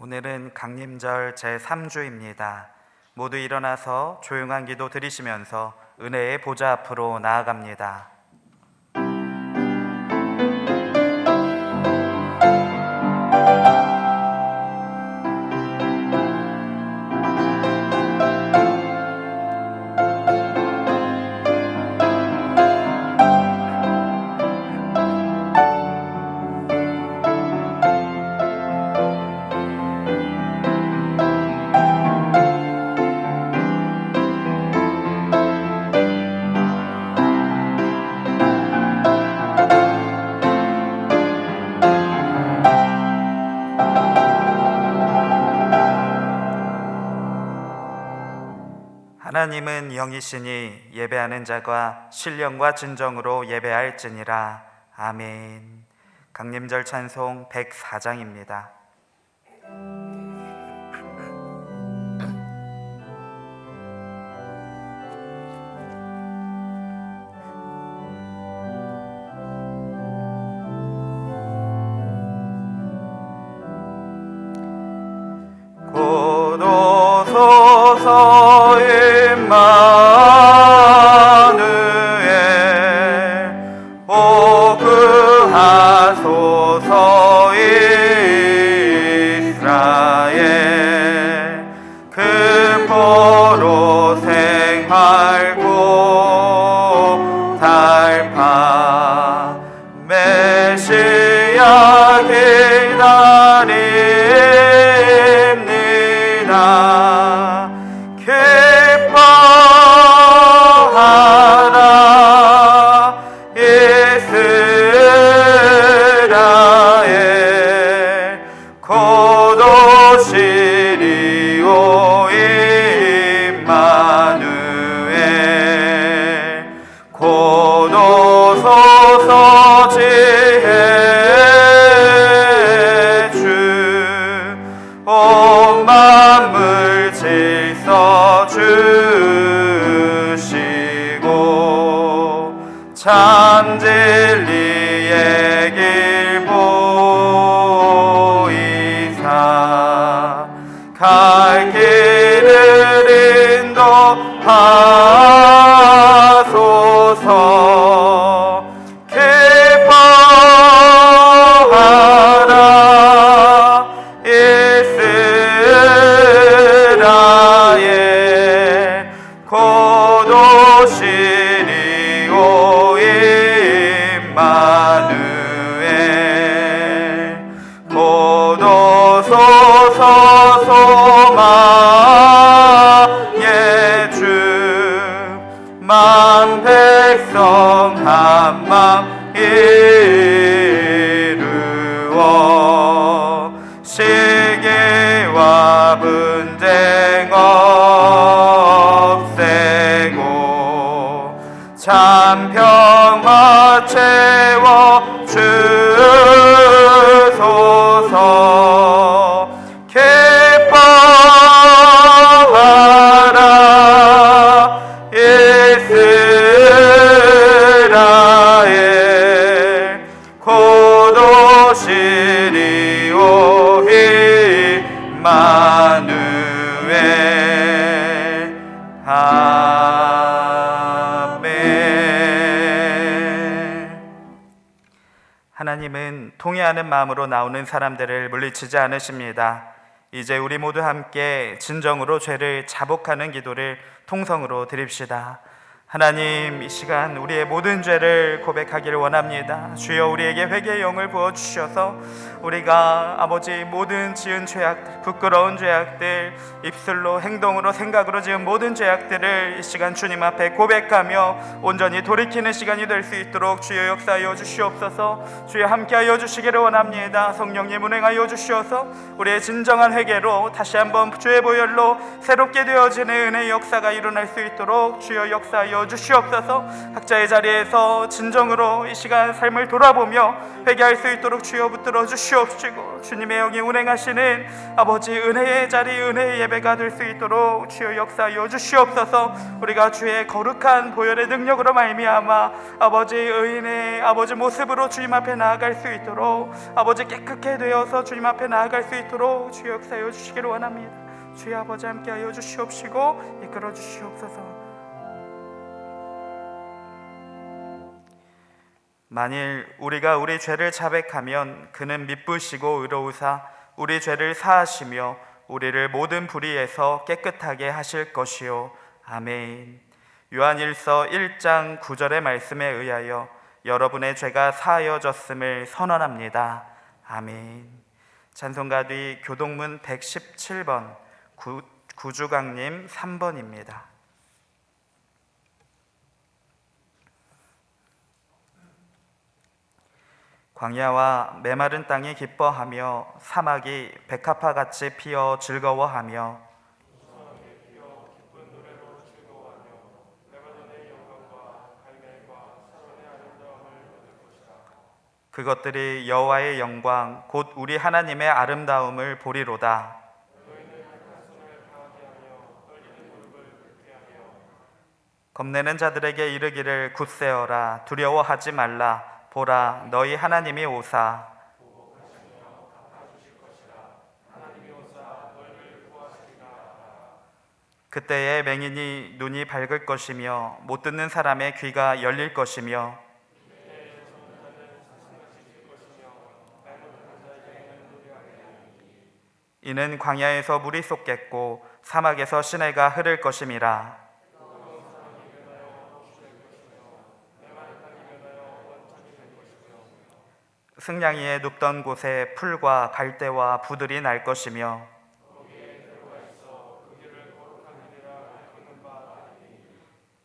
오늘은 강림절 제3주입니다. 모두 일어나서 조용한 기도 드리시면서 은혜의 보좌 앞으로 나아갑니다. 하나님은 영이시니 예배하는 자가 신령과 진정으로 예배할지니라. 아멘. 강림절 찬송 104장입니다. 고도소서 임마누엘 오 구하소서 이스라엘 그 포로 생활고 달파 메시아 기다립니다. 기뻐하라 이스라엘 고도시리오 임마누엘 고도소서 지혜 주 온 만물 질서 주시고 참 진리의 길 보이사 갈 길을 인도하소서. 기뻐하라 이스라엘 고도시리오 임마누엘 고도소서 소망의 주 만 백성 한맘 이루어 시기와 분쟁 없애고 참 평화 채워 주소서. 기뻐하라 이스라엘 고도시리오 임마누엘. 아멘. 하나님은 통회하는 마음으로 나오는 사람들을 물리치지 않으십니다. 이제 우리 모두 함께 진정으로 죄를 자복하는 기도를 통성으로 드립시다. 하나님, 이 시간 우리의 모든 죄를 고백하기를 원합니다. 주여, 우리에게 회개의 영을 부어주셔서 우리가 아버지 모든 지은 죄악들, 부끄러운 죄악들, 입술로 행동으로 생각으로 지은 모든 죄악들을 이 시간 주님 앞에 고백하며 온전히 돌이키는 시간이 될 수 있도록 주여 역사하여 주시옵소서. 주여 함께하여 주시기를 원합니다. 성령님 운행하여 주시어서 우리의 진정한 회개로 다시 한번 주의 보혈로 새롭게 되어지는 은혜의 역사가 일어날 수 있도록 주여 역사하여 역사하여 주시옵소서. 각자의 자리에서 진정으로 이 시간 삶을 돌아보며 회개할 수 있도록 주여 붙들어 주시옵시고, 주님의 영이 운행하시는 아버지 은혜의 자리, 은혜의 예배가 될 수 있도록 주여 역사하여 주시옵소서. 우리가 주의 거룩한 보혈의 능력으로 말미암아 아버지 의인의 아버지 모습으로 주님 앞에 나아갈 수 있도록, 아버지 깨끗게 되어서 주님 앞에 나아갈 수 있도록 주여 역사하여 주시기를 원합니다. 주여 아버지 함께하여 주시옵시고 이끌어 주시옵소서. 만일 우리가 우리 죄를 자백하면 그는 미쁘시고 의로우사 우리 죄를 사하시며 우리를 모든 불의에서 깨끗하게 하실 것이요. 아멘. 요한일서 1장 9절의 말씀에 의하여 여러분의 죄가 사하여졌음을 선언합니다. 아멘. 찬송가 뒤 교동문 117번 구주강님 3번입니다. 광야와 메마른 땅이 기뻐하며 사막이 백합화같이 피어 즐거워하며 그것들이 여호와의 영광 곧 우리 하나님의 아름다움을 보리로다. 겁내는 자들에게 이르기를 굳세어라, 두려워하지 말라. 보라, 너희 하나님이 오사. 그때에 맹인이 눈이 밝을 것이며 못 듣는 사람의 귀가 열릴 것이며 이는 광야에서 물이 솟겠고 사막에서 시내가 흐를 것임이라. 승냥이에 눕던 곳에 풀과 갈대와 부들이 날 것이며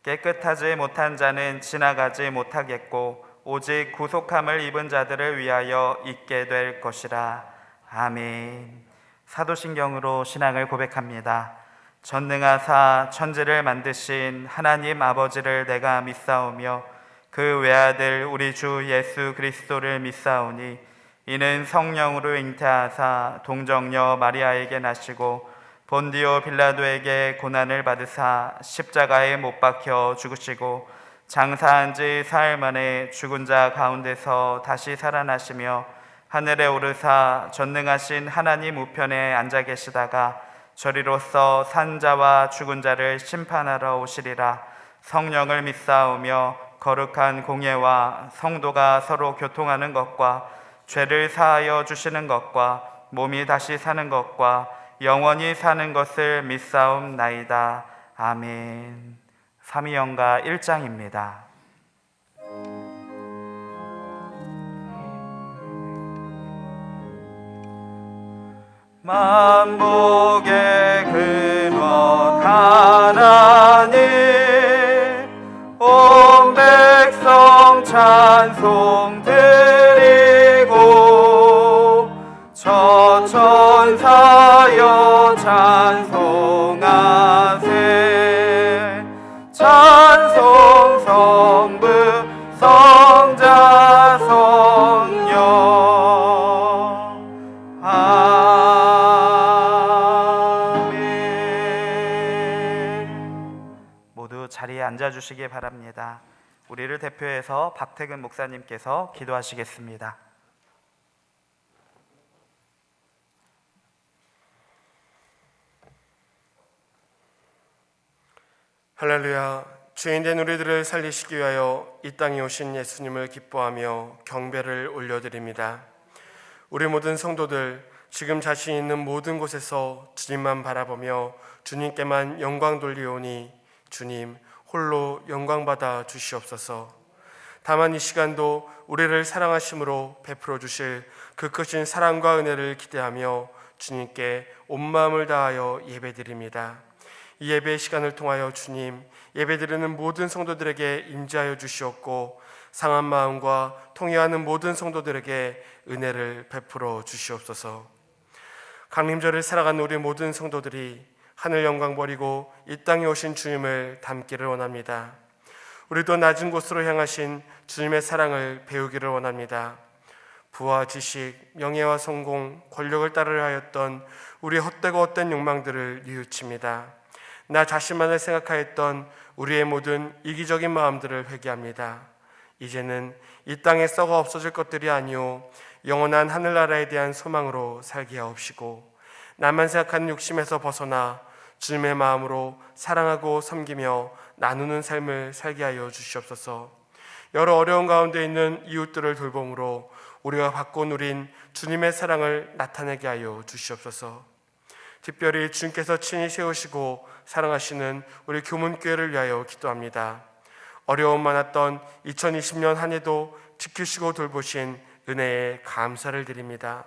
깨끗하지 못한 자는 지나가지 못하겠고 오직 구속함을 입은 자들을 위하여 있게 될 것이라. 아멘. 사도신경으로 신앙을 고백합니다. 전능하사 천지를 만드신 하나님 아버지를 내가 믿사오며 그 외아들 우리 주 예수 그리스도를 믿사오니 이는 성령으로 잉태하사 동정녀 마리아에게 나시고 본디오 빌라도에게 고난을 받으사 십자가에 못 박혀 죽으시고 장사한 지 사흘 만에 죽은 자 가운데서 다시 살아나시며 하늘에 오르사 전능하신 하나님 우편에 앉아 계시다가 저리로서 산 자와 죽은 자를 심판하러 오시리라. 성령을 믿사오며 거룩한 공예와 성도가 서로 교통하는 것과 죄를 사하여 주시는 것과 몸이 다시 사는 것과 영원히 사는 것을 믿사옵나이다. 아멘. 삼위영가 1장입니다. 만복의 근원 하나님 온 백성 찬송 드리고 저 천사여 찬송하세. 찬송 성부 성자 성령. 모두 자리에 앉아주시기 바랍니다. 우리를 대표해서 박태근 목사님께서 기도하시겠습니다. 할렐루야. 죄인된 우리들을 살리시기 위하여 이 땅에 오신 예수님을 기뻐하며 경배를 올려드립니다. 우리 모든 성도들 지금 자신 있는 모든 곳에서 주님만 바라보며 주님께만 영광 돌리오니 주님 홀로 영광받아 주시옵소서. 다만 이 시간도 우리를 사랑하심으로 베풀어 주실 그 크신 사랑과 은혜를 기대하며 주님께 온 마음을 다하여 예배드립니다. 이 예배의 시간을 통하여 주님, 예배드리는 모든 성도들에게 임재하여 주시옵고 상한 마음과 통회하는 모든 성도들에게 은혜를 베풀어 주시옵소서. 강림절을 살아가는 우리 모든 성도들이 하늘 영광 버리고 이 땅에 오신 주님을 닮기를 원합니다. 우리도 낮은 곳으로 향하신 주님의 사랑을 배우기를 원합니다. 부와 지식, 명예와 성공, 권력을 따르려 하였던 우리의 헛되고 헛된 욕망들을 뉘우칩니다. 나 자신만을 생각하였던 우리의 모든 이기적인 마음들을 회개합니다. 이제는 이 땅에 썩어 없어질 것들이 아니오 영원한 하늘나라에 대한 소망으로 살게 하옵시고, 나만 생각하는 욕심에서 벗어나 주님의 마음으로 사랑하고 섬기며 나누는 삶을 살게 하여 주시옵소서. 여러 어려운 가운데 있는 이웃들을 돌봄으로 우리가 받고 누린 주님의 사랑을 나타내게 하여 주시옵소서. 특별히 주님께서 친히 세우시고 사랑하시는 우리 교문교회를 위하여 기도합니다. 어려움 많았던 2020년 한 해도 지키시고 돌보신 은혜에 감사를 드립니다.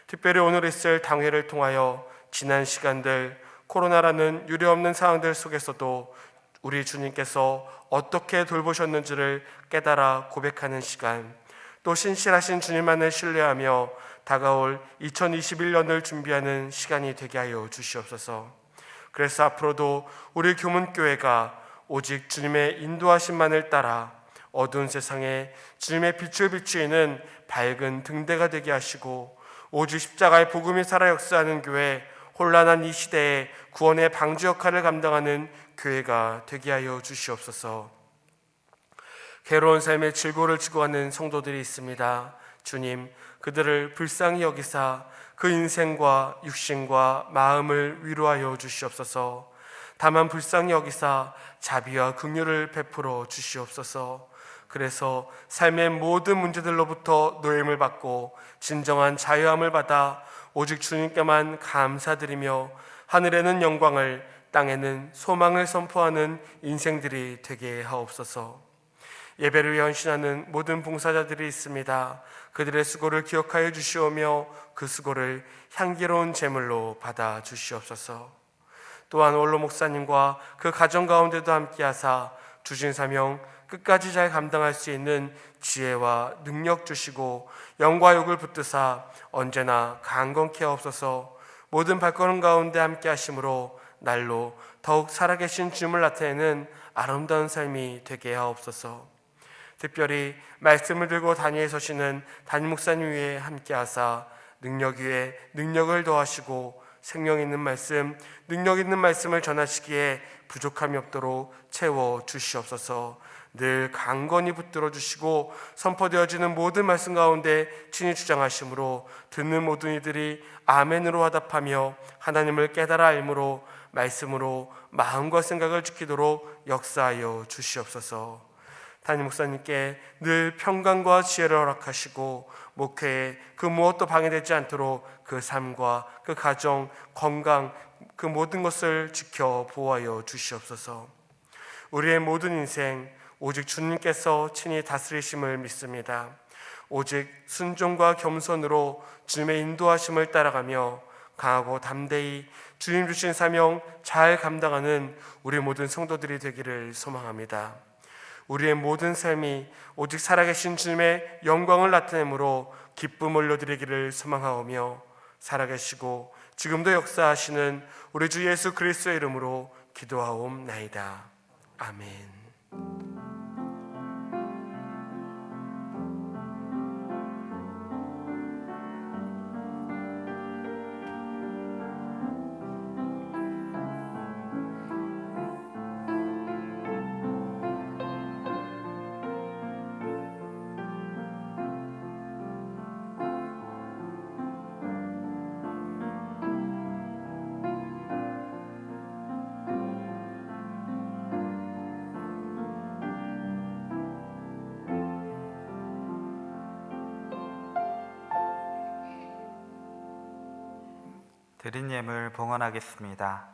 특별히 오늘 있을 당회를 통하여 지난 시간들 코로나라는 유례없는 상황들 속에서도 우리 주님께서 어떻게 돌보셨는지를 깨달아 고백하는 시간, 또 신실하신 주님만을 신뢰하며 다가올 2021년을 준비하는 시간이 되게 하여 주시옵소서. 그래서 앞으로도 우리 교문교회가 오직 주님의 인도하심만을 따라 어두운 세상에 주님의 빛을 비추이는 밝은 등대가 되게 하시고, 오직 십자가의 복음이 살아 역사하는 교회, 혼란한 이 시대에 구원의 방주 역할을 감당하는 교회가 되게 하여 주시옵소서. 괴로운 삶의 질고를 지고 가는 성도들이 있습니다. 주님, 그들을 불쌍히 여기사 그 인생과 육신과 마음을 위로하여 주시옵소서. 다만 불쌍히 여기사 자비와 긍휼을 베풀어 주시옵소서. 그래서 삶의 모든 문제들로부터 노임을 받고 진정한 자유함을 받아 오직 주님께만 감사드리며 하늘에는 영광을, 땅에는 소망을 선포하는 인생들이 되게 하옵소서. 예배를 위해 헌신하는 모든 봉사자들이 있습니다. 그들의 수고를 기억하여 주시오며 그 수고를 향기로운 제물로 받아 주시옵소서. 또한 원로 목사님과 그 가정 가운데도 함께하사 주신 사명 끝까지 잘 감당할 수 있는 지혜와 능력 주시고 영과 욕을 붙드사 언제나 강건케 하옵소서. 모든 발걸음 가운데 함께 하심으로 날로 더욱 살아계신 주님을 나타내는 아름다운 삶이 되게 하옵소서. 특별히 말씀을 들고 단위에 서시는 담임 목사님 위에 함께하사 능력 위에 능력을 더하시고 생명 있는 말씀, 능력 있는 말씀을 전하시기에 부족함이 없도록 채워 주시옵소서. 늘 강건히 붙들어 주시고 선포되어지는 모든 말씀 가운데 친히 주장하심으로 듣는 모든 이들이 아멘으로 화답하며 하나님을 깨달아 알므로 말씀으로 마음과 생각을 지키도록 역사하여 주시옵소서. 담임 목사님께 늘 평강과 지혜를 허락하시고 목회에 그 무엇도 방해되지 않도록 그 삶과 그 가정, 건강, 그 모든 것을 지켜 보호하여 주시옵소서. 우리의 모든 인생 오직 주님께서 친히 다스리심을 믿습니다. 오직 순종과 겸손으로 주님의 인도하심을 따라가며 강하고 담대히 주님 주신 사명 잘 감당하는 우리 모든 성도들이 되기를 소망합니다. 우리의 모든 삶이 오직 살아계신 주님의 영광을 나타내므로 기쁨 올려드리기를 소망하오며, 살아계시고 지금도 역사하시는 우리 주 예수 그리스도의 이름으로 기도하옵나이다. 아멘. 드린 예물 봉헌하겠습니다.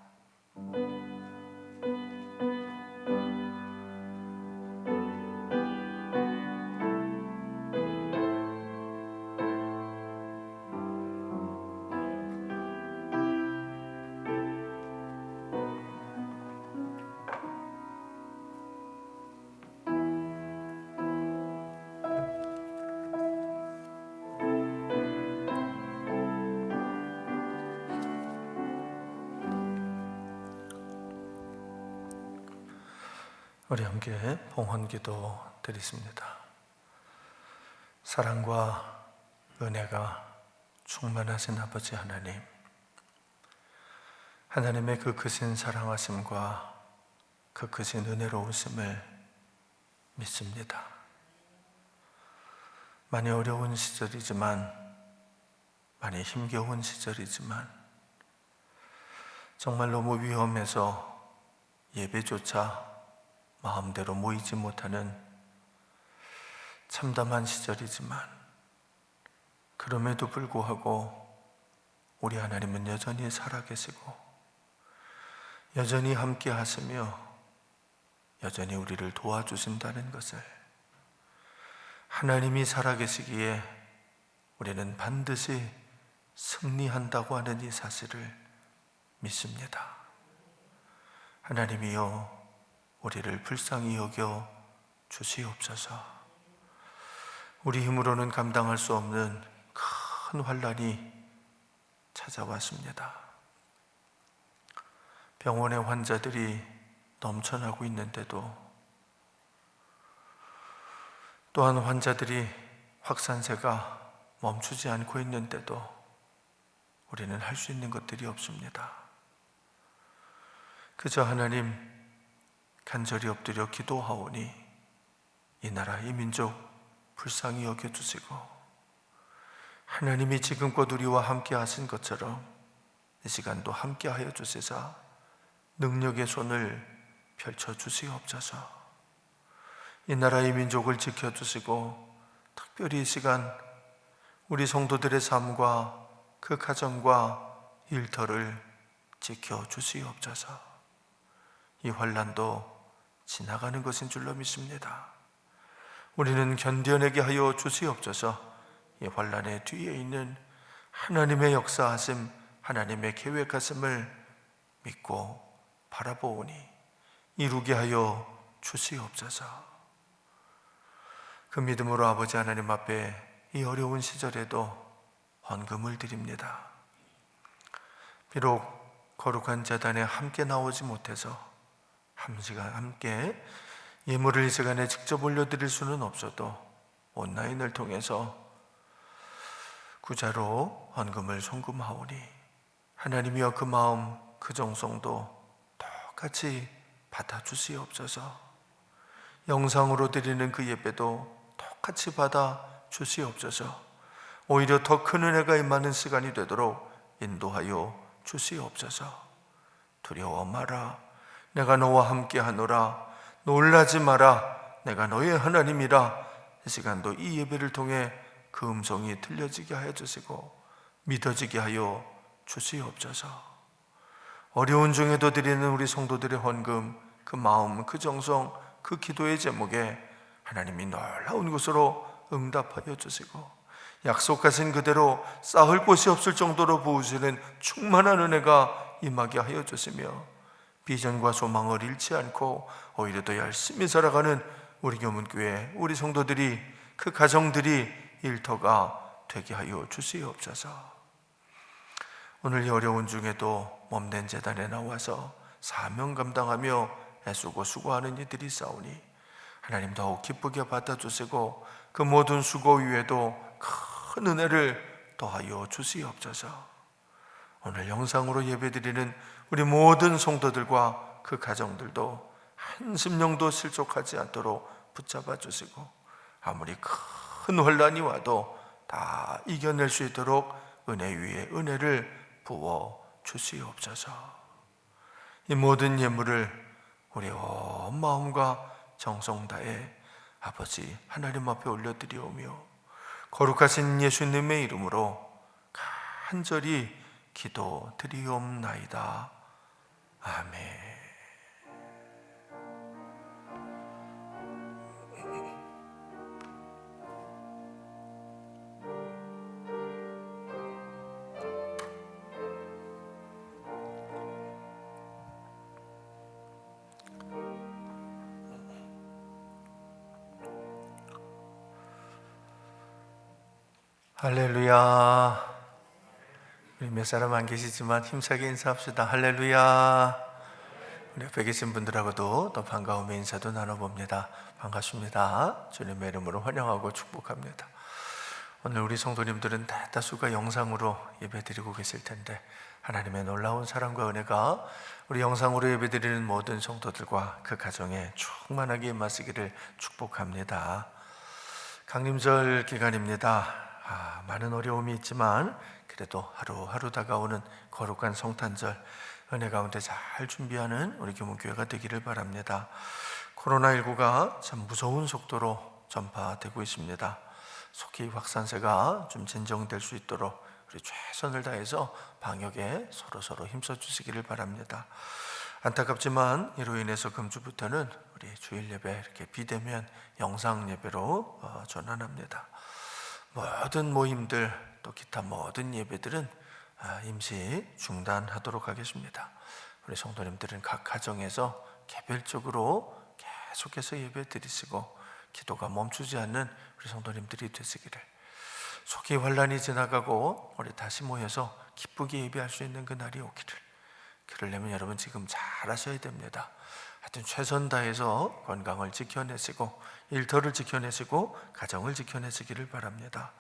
우리 함께 봉헌기도 드리십니다. 사랑과 은혜가 충만하신 아버지 하나님, 하나님의 그 크신 사랑하심과 그 크신 은혜로우심을 믿습니다. 많이 어려운 시절이지만, 많이 힘겨운 시절이지만, 정말 너무 위험해서 예배조차 마음대로 모이지 못하는 참담한 시절이지만, 그럼에도 불구하고 우리 하나님은 여전히 살아계시고 여전히 함께 하시며 여전히 우리를 도와주신다는 것을, 하나님이 살아계시기에 우리는 반드시 승리한다고 하는 이 사실을 믿습니다. 하나님이여, 우리를 불쌍히 여겨 주시옵소서. 우리 힘으로는 감당할 수 없는 큰 환난이 찾아왔습니다. 병원의 환자들이 넘쳐나고 있는데도, 또한 환자들이 확산세가 멈추지 않고 있는데도 우리는 할 수 있는 것들이 없습니다. 그저 하나님 간절히 엎드려 기도하오니 이 나라 이 민족 불쌍히 여겨주시고, 하나님이 지금껏 우리와 함께 하신 것처럼 이 시간도 함께 하여 주시사 능력의 손을 펼쳐주시옵소서. 이 나라 이 민족을 지켜주시고, 특별히 이 시간 우리 성도들의 삶과 그 가정과 일터를 지켜주시옵소서. 이 환난도 지나가는 것인 줄로 믿습니다. 우리는 견뎌내게 하여 주시옵소서. 이 환난의 뒤에 있는 하나님의 역사하심, 하나님의 계획하심을 믿고 바라보오니 이루게 하여 주시옵소서. 그 믿음으로 아버지 하나님 앞에 이 어려운 시절에도 헌금을 드립니다. 비록 거룩한 제단에 함께 나오지 못해서 함께 예물을 이 시간에 직접 올려드릴 수는 없어도 온라인을 통해서 구자로 헌금을 송금하오니 하나님이여, 그 마음 그 정성도 똑같이 받아주시옵소서. 영상으로 드리는 그 예배도 똑같이 받아주시옵소서. 오히려 더 큰 은혜가 임하는 시간이 되도록 인도하여 주시옵소서. 두려워 마라, 내가 너와 함께 하노라. 놀라지 마라, 내가 너의 하나님이라. 이 시간도 이 예배를 통해 그 음성이 들려지게 하여 주시고 믿어지게 하여 주시옵소서. 어려운 중에도 드리는 우리 성도들의 헌금, 그 마음, 그 정성, 그 기도의 제목에 하나님이 놀라운 것으로 응답하여 주시고, 약속하신 그대로 쌓을 곳이 없을 정도로 부으시는 충만한 은혜가 임하게 하여 주시며, 비전과 소망을 잃지 않고 오히려 더 열심히 살아가는 우리 교문교회, 우리 성도들이, 그 가정들이 일터가 되게 하여 주시옵소서. 오늘 이 어려운 중에도 몸된 제단에 나와서 사명 감당하며 애쓰고 수고하는 이들이 있사오니 하나님 더욱 기쁘게 받아주시고 그 모든 수고 위에도 큰 은혜를 더하여 주시옵소서. 오늘 영상으로 예배드리는 우리 모든 성도들과 그 가정들도 한 심령도 실족하지 않도록 붙잡아 주시고, 아무리 큰 환난이 와도 다 이겨낼 수 있도록 은혜 위에 은혜를 부어 주시옵소서. 이 모든 예물을 우리 온 마음과 정성 다해 아버지 하나님 앞에 올려드리오며, 거룩하신 예수님의 이름으로 간절히 기도 드리옵나이다. 아멘. 할렐루야. 우리 몇 사람 안 계시지만 힘차게 인사합시다. 할렐루야. 우리 옆에 계신 분들하고도 또 반가움의 인사도 나눠봅니다. 반갑습니다. 주님의 이름으로 환영하고 축복합니다. 오늘 우리 성도님들은 대다수가 영상으로 예배드리고 계실 텐데 하나님의 놀라운 사랑과 은혜가 우리 영상으로 예배드리는 모든 성도들과 그 가정에 충만하게 임하시기를 축복합니다. 강림절 기간입니다. 많은 어려움이 있지만 그래도 하루하루 다가오는 거룩한 성탄절 은혜 가운데 잘 준비하는 우리 교문교회가 되기를 바랍니다. 코로나19가 참 무서운 속도로 전파되고 있습니다. 속히 확산세가 좀 진정될 수 있도록 우리 최선을 다해서 방역에 서로 힘써 주시기를 바랍니다. 안타깝지만 이로 인해서 금주부터는 우리 주일 예배 이렇게 비대면 영상 예배로 전환합니다. 모든 모임들 또 기타 모든 예배들은 임시 중단하도록 하겠습니다. 우리 성도님들은 각 가정에서 개별적으로 계속해서 예배 드리시고 기도가 멈추지 않는 우리 성도님들이 되시기를, 속히 환란이 지나가고 우리 다시 모여서 기쁘게 예배할 수 있는 그 날이 오기를, 그러려면 여러분 지금 잘 하셔야 됩니다. 하여튼 최선 다해서 건강을 지켜내시고 일터를 지켜내시고 가정을 지켜내시기를 바랍니다.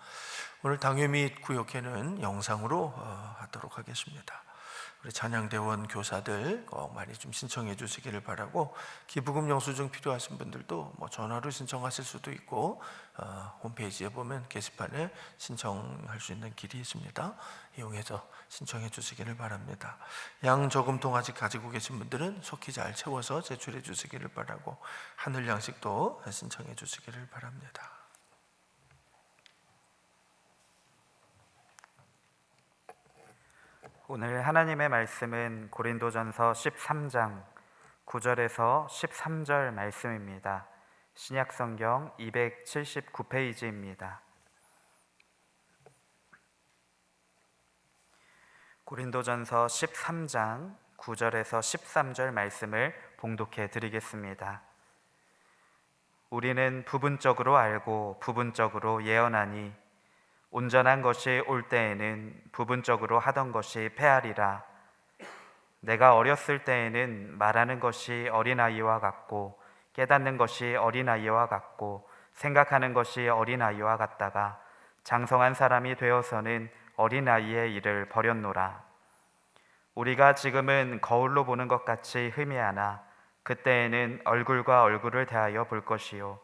오늘 당회 및 구역회는 영상으로 하도록 하겠습니다. 우리 찬양대원 교사들 꼭 많이 좀 신청해 주시기를 바라고, 기부금 영수증 필요하신 분들도 전화로 신청하실 수도 있고 홈페이지에 보면 게시판에 신청할 수 있는 길이 있습니다. 이용해서 신청해 주시기를 바랍니다. 양 저금통 아직 가지고 계신 분들은 속히 잘 채워서 제출해 주시기를 바라고, 하늘 양식도 신청해 주시기를 바랍니다. 오늘 하나님의 말씀은 고린도전서 13장 9절에서 13절 말씀입니다. 신약성경 279페이지입니다. 고린도전서 13장 9절에서 13절 말씀을 봉독해 드리겠습니다. 우리는 부분적으로 알고 부분적으로 예언하니 온전한 것이 올 때에는 부분적으로 하던 것이 패하리라. 내가 어렸을 때에는 말하는 것이 어린아이와 같고 깨닫는 것이 어린아이와 같고 생각하는 것이 어린아이와 같다가 장성한 사람이 되어서는 어린아이의 일을 버렸노라. 우리가 지금은 거울로 보는 것 같이 희미하나 그때에는 얼굴과 얼굴을 대하여 볼 것이요,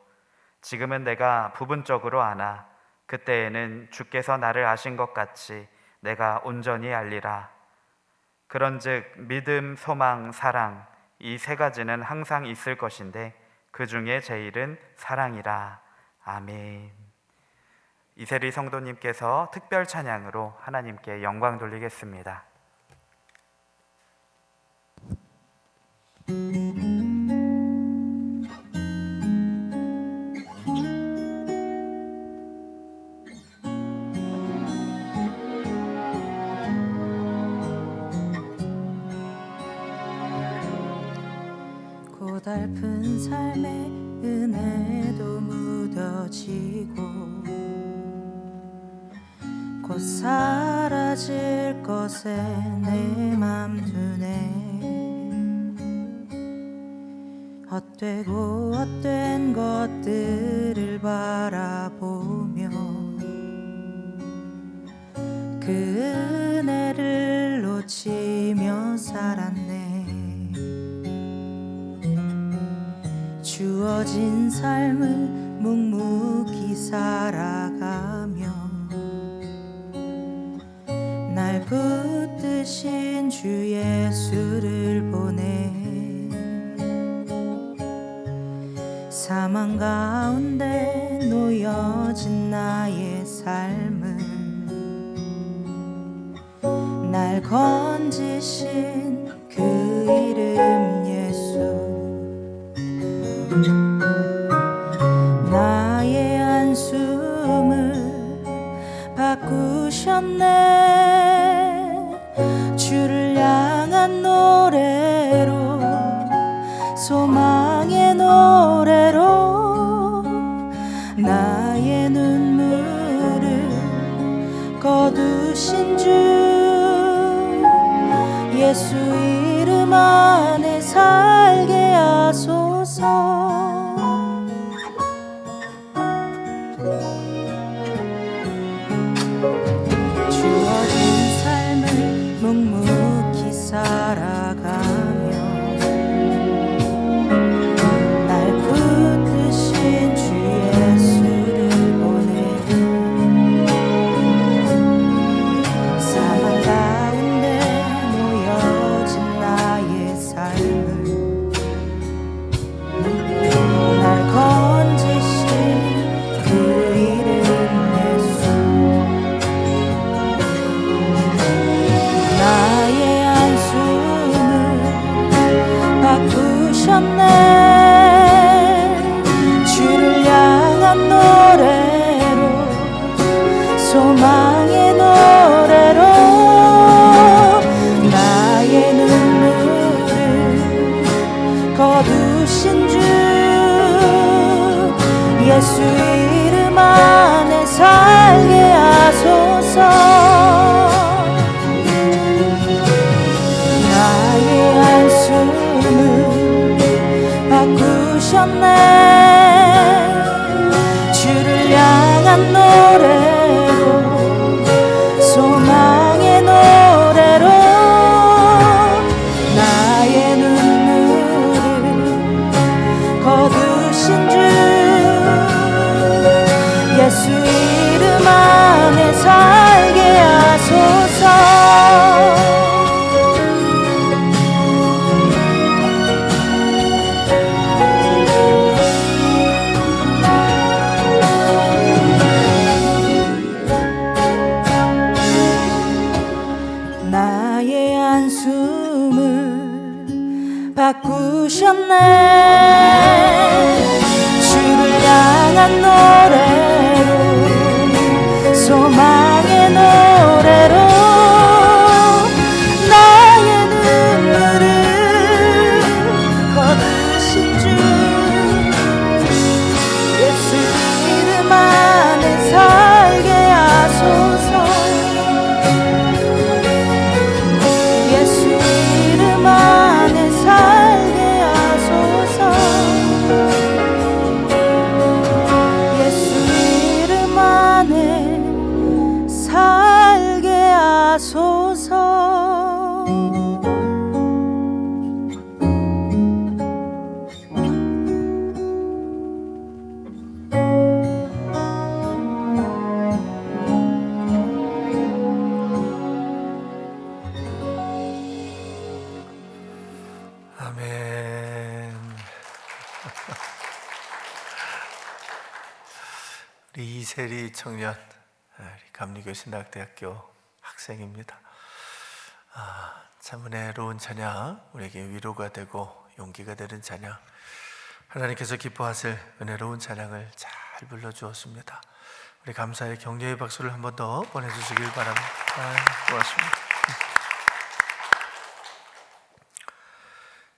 지금은 내가 부분적으로 아나 그때에는 주께서 나를 아신 것 같이 내가 온전히 알리라. 그런즉 믿음, 소망, 사랑 이 세 가지는 항상 있을 것인데 그 중에 제일은 사랑이라. 아멘. 이세리 성도님께서 특별 찬양으로 하나님께 영광 돌리겠습니다. 고달픈 삶의 은혜도 무뎌지고 곧 사라질 것에 내 맘 두네. 헛되고 헛된 것들을 바라보며 그 은혜를 놓치며 살았네. 주어진 삶을 묵묵히 살아가며 날 붙드신 주 예수를 보내. 사망 가운데 놓여진 나의 삶을 날 건지신 그 이름 예수. 나의 한숨을 바꾸셨네. 주를 향한 노래로, 소망의 노래로 나의 눈물을 거두신 주 예수 이름 안에 살 주어진 삶을 묵묵히 살아가며 날 붙드신 주 예수를 보내 사망 가운데 놓여진 나의 삶을 날 건지신 그 이름 예수 나의 한숨을 바꾸셨네 주를 향한 노래로 소망의 노래로 나의 눈물을 거두신 주 예수 이름 안에 살게 하소서 나의 한숨을 바꾸셨네 주를 향한 노래로 소망의 노래로 나의 눈물을 거두신 주 예수 이름 안에 살게 하소서 나의 한숨을 바꾸셨네 주를 향한 노래로 소망의 노래로 나의 눈물을 거두신 주 예수 이름 안에 살게 하소서 예수 이름 안에 살게 하소서 예수 이름 안에 살게 하소서 아멘. 우리 이세리 청년, 우리 감리교신학대학교 학생입니다. 참 은혜로운 찬양, 우리에게 위로가 되고 용기가 되는 찬양, 하나님께서 기뻐하실 은혜로운 찬양을 잘 불러주었습니다. 우리 감사의 격려의 박수를 한 번 더 보내주시길 바랍니다. 고맙습니다.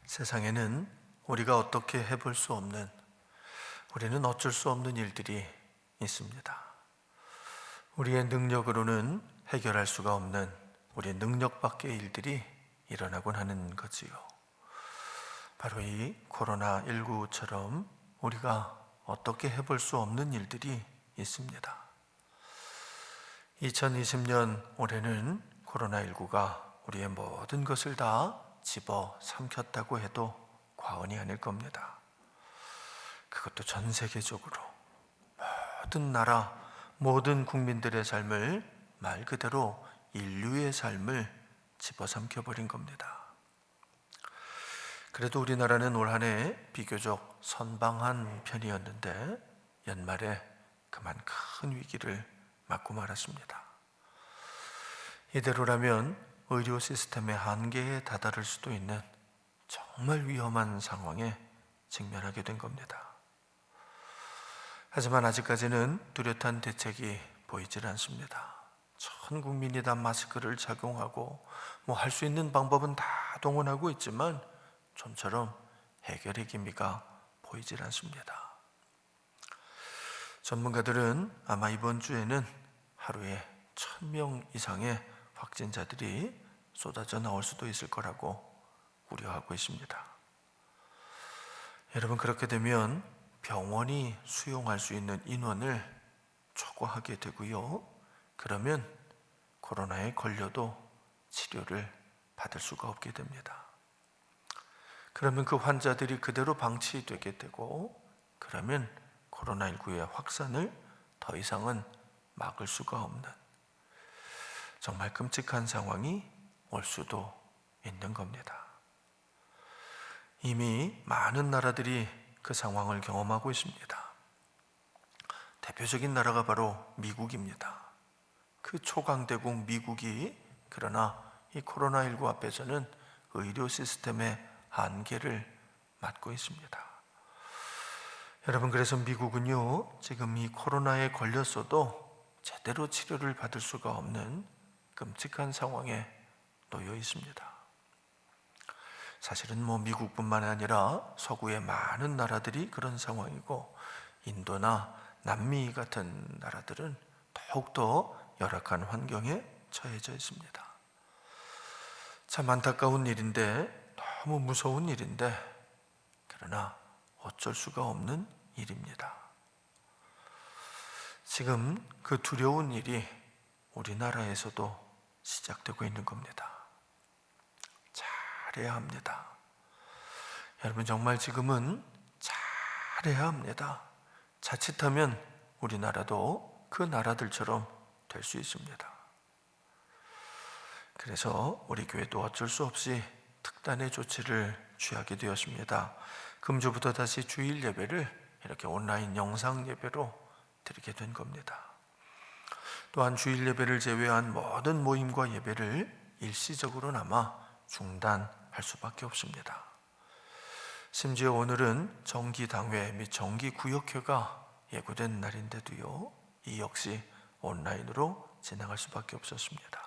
세상에는 우리가 어떻게 해볼 수 없는, 우리는 어쩔 수 없는 일들이 있습니다. 우리의 능력으로는 해결할 수가 없는 우리의 능력 밖의 일들이 일어나곤 하는 거지요. 바로 이 코로나19처럼 우리가 어떻게 해볼 수 없는 일들이 있습니다. 2020년 올해는 코로나19가 우리의 모든 것을 다 집어 삼켰다고 해도 과언이 아닐 겁니다. 그것도 전 세계적으로 모든 나라, 모든 국민들의 삶을, 말 그대로 인류의 삶을 집어삼켜버린 겁니다. 그래도 우리나라는 올 한 해 비교적 선방한 편이었는데 연말에 그만 큰 위기를 맞고 말았습니다. 이대로라면 의료 시스템의 한계에 다다를 수도 있는 정말 위험한 상황에 직면하게 된 겁니다. 하지만 아직까지는 뚜렷한 대책이 보이질 않습니다. 전 국민이 다 마스크를 착용하고 할 수 있는 방법은 다 동원하고 있지만 좀처럼 해결의 기미가 보이질 않습니다. 전문가들은 아마 이번 주에는 하루에 1000명 이상의 확진자들이 쏟아져 나올 수도 있을 거라고 우려하고 있습니다. 여러분, 그렇게 되면 병원이 수용할 수 있는 인원을 초과하게 되고요. 그러면 코로나에 걸려도 치료를 받을 수가 없게 됩니다. 그러면 그 환자들이 그대로 방치되게 되고, 그러면 코로나19의 확산을 더 이상은 막을 수가 없는 정말 끔찍한 상황이 올 수도 있는 겁니다. 이미 많은 나라들이 그 상황을 경험하고 있습니다. 대표적인 나라가 바로 미국입니다. 그 초강대국 미국이 그러나 이 코로나19 앞에서는 의료 시스템의 한계를 맞고 있습니다. 여러분, 그래서 미국은요, 지금 이 코로나에 걸렸어도 제대로 치료를 받을 수가 없는 끔찍한 상황에 놓여 있습니다. 사실은 미국뿐만 아니라 서구의 많은 나라들이 그런 상황이고, 인도나 남미 같은 나라들은 더욱더 열악한 환경에 처해져 있습니다. 참 안타까운 일인데, 너무 무서운 일인데, 그러나 어쩔 수가 없는 일입니다. 지금 그 두려운 일이 우리나라에서도 시작되고 있는 겁니다. 잘해야 합니다. 여러분, 정말 지금은 잘해야 합니다. 자칫하면 우리나라도 그 나라들처럼 될 수 있습니다. 그래서 우리 교회도 어쩔 수 없이 특단의 조치를 취하게 되었습니다. 금주부터 다시 주일 예배를 이렇게 온라인 영상 예배로 드리게 된 겁니다. 또한 주일 예배를 제외한 모든 모임과 예배를 일시적으로나마 중단할 수밖에 없습니다. 심지어 오늘은 정기당회 및 정기구역회가 예고된 날인데도요, 이 역시 온라인으로 진행할 수밖에 없었습니다.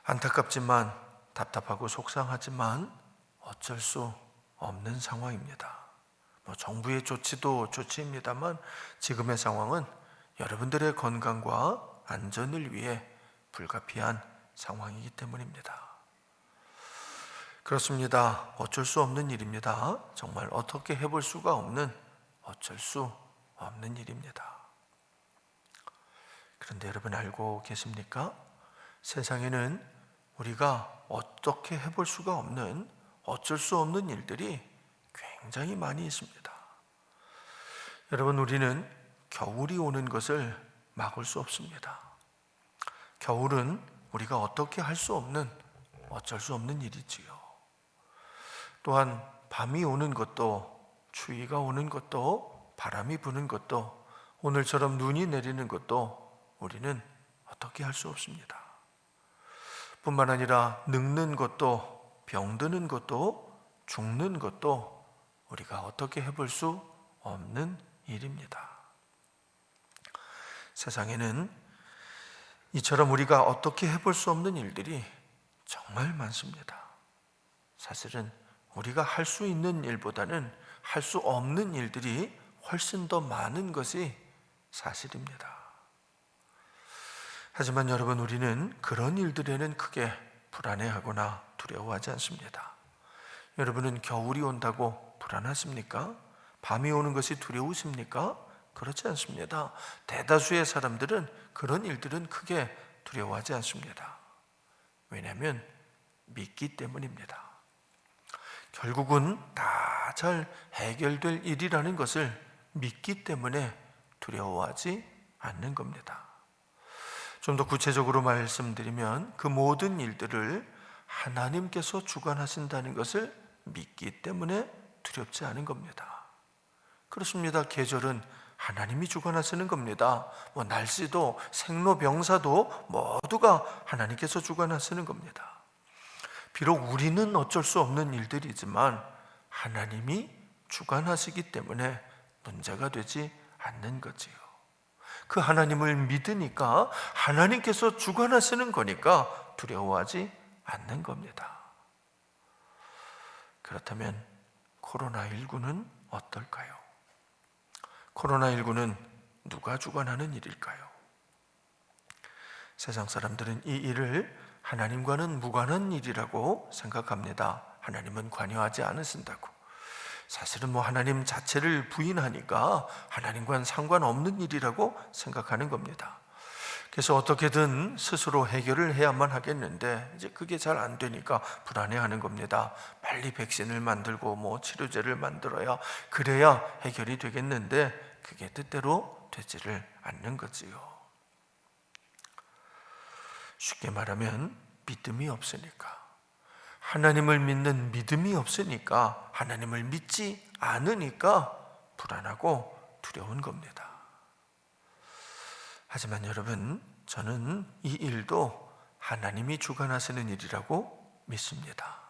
안타깝지만, 답답하고 속상하지만 어쩔 수 없는 상황입니다. 정부의 조치도 조치입니다만 지금의 상황은 여러분들의 건강과 안전을 위해 불가피한 상황이기 때문입니다. 그렇습니다. 어쩔 수 없는 일입니다. 정말 어떻게 해볼 수가 없는, 어쩔 수 없는 일입니다. 그런데 여러분, 알고 계십니까? 세상에는 우리가 어떻게 해볼 수가 없는, 어쩔 수 없는 일들이 굉장히 많이 있습니다. 여러분, 우리는 겨울이 오는 것을 막을 수 없습니다. 겨울은 우리가 어떻게 할 수 없는, 어쩔 수 없는 일이지요. 또한 밤이 오는 것도, 추위가 오는 것도, 바람이 부는 것도, 오늘처럼 눈이 내리는 것도 우리는 어떻게 할 수 없습니다. 뿐만 아니라 늙는 것도, 병드는 것도, 죽는 것도 우리가 어떻게 해볼 수 없는 일입니다. 세상에는 이처럼 우리가 어떻게 해볼 수 없는 일들이 정말 많습니다. 사실은 우리가 할 수 있는 일보다는 할 수 없는 일들이 훨씬 더 많은 것이 사실입니다. 하지만 여러분, 우리는 그런 일들에는 크게 불안해하거나 두려워하지 않습니다. 여러분은 겨울이 온다고 불안하십니까? 밤이 오는 것이 두려우십니까? 그렇지 않습니다. 대다수의 사람들은 그런 일들은 크게 두려워하지 않습니다. 왜냐하면 믿기 때문입니다. 결국은 다 잘 해결될 일이라는 것을 믿기 때문에 두려워하지 않는 겁니다. 좀 더 구체적으로 말씀드리면 그 모든 일들을 하나님께서 주관하신다는 것을 믿기 때문에 두렵지 않은 겁니다. 그렇습니다. 계절은 하나님이 주관하시는 겁니다. 날씨도 생로병사도 모두가 하나님께서 주관하시는 겁니다. 비록 우리는 어쩔 수 없는 일들이지만 하나님이 주관하시기 때문에 문제가 되지 않는 거지요. 그 하나님을 믿으니까, 하나님께서 주관하시는 거니까 두려워하지 않는 겁니다. 그렇다면 코로나19는 어떨까요? 코로나19는 누가 주관하는 일일까요? 세상 사람들은 이 일을 하나님과는 무관한 일이라고 생각합니다. 하나님은 관여하지 않으신다고. 사실은 하나님 자체를 부인하니까 하나님과는 상관없는 일이라고 생각하는 겁니다. 그래서 어떻게든 스스로 해결을 해야만 하겠는데 이제 그게 잘 안 되니까 불안해하는 겁니다. 빨리 백신을 만들고 치료제를 만들어야 그래야 해결이 되겠는데 그게 뜻대로 되지를 않는 거지요. 쉽게 말하면 믿음이 없으니까, 하나님을 믿는 믿음이 없으니까, 하나님을 믿지 않으니까 불안하고 두려운 겁니다. 하지만 여러분, 저는 이 일도 하나님이 주관하시는 일이라고 믿습니다.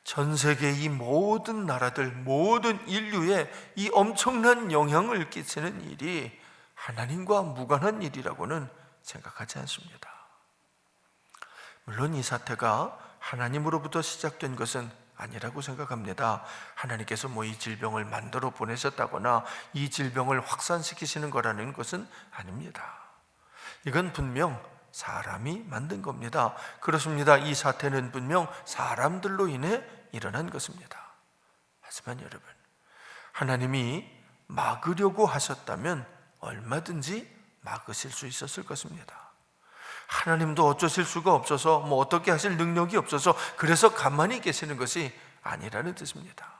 전 세계 이 모든 나라들, 모든 인류에 이 엄청난 영향을 끼치는 일이 하나님과 무관한 일이라고는 생각하지 않습니다. 물론 이 사태가 하나님으로부터 시작된 것은 아니라고 생각합니다. 하나님께서 이 질병을 만들어 보내셨다거나 이 질병을 확산시키시는 거라는 것은 아닙니다. 이건 분명 사람이 만든 겁니다. 그렇습니다. 이 사태는 분명 사람들로 인해 일어난 것입니다. 하지만 여러분, 하나님이 막으려고 하셨다면 얼마든지 막으실 수 있었을 것입니다. 하나님도 어쩌실 수가 없어서 어떻게 하실 능력이 없어서 그래서 가만히 계시는 것이 아니라는 뜻입니다.